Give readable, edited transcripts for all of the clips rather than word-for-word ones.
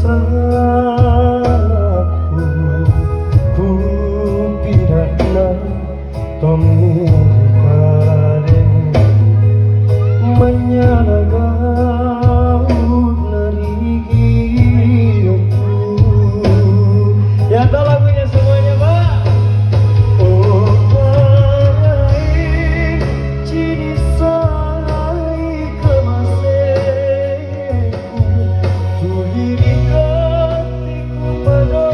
rasaku ku pidana tomi kareng menyalakan nerigi ya tahu lagunya semuanya Pak. Oh baik cini sai kemaseku tuliri katiku pada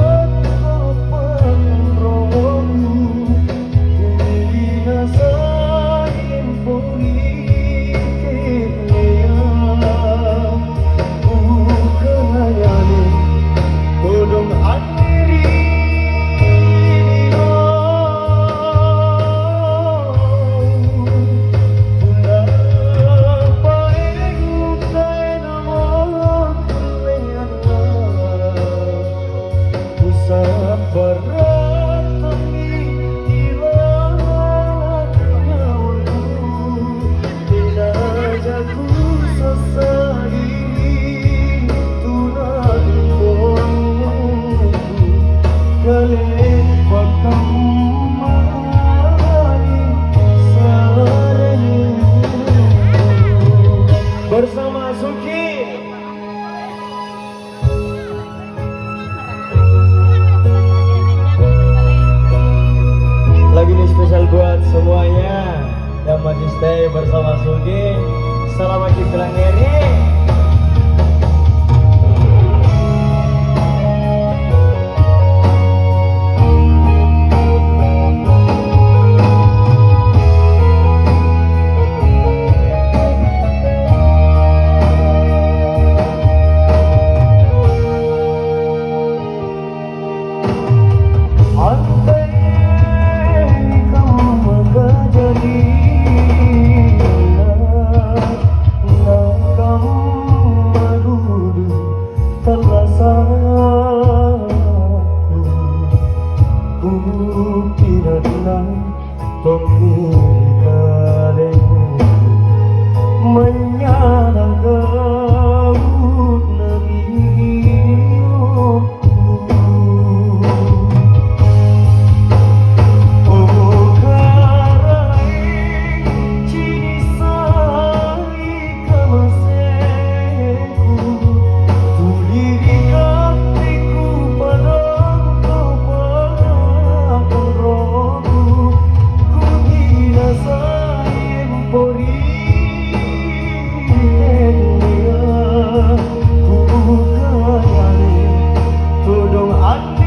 kapan romu tuliri nasain politik bukannya bodong andiri bersama Suki. Lagu ini spesial buat semuanya yang masih stay bersama Suki. Selamat dibilang Eri. Menyalakan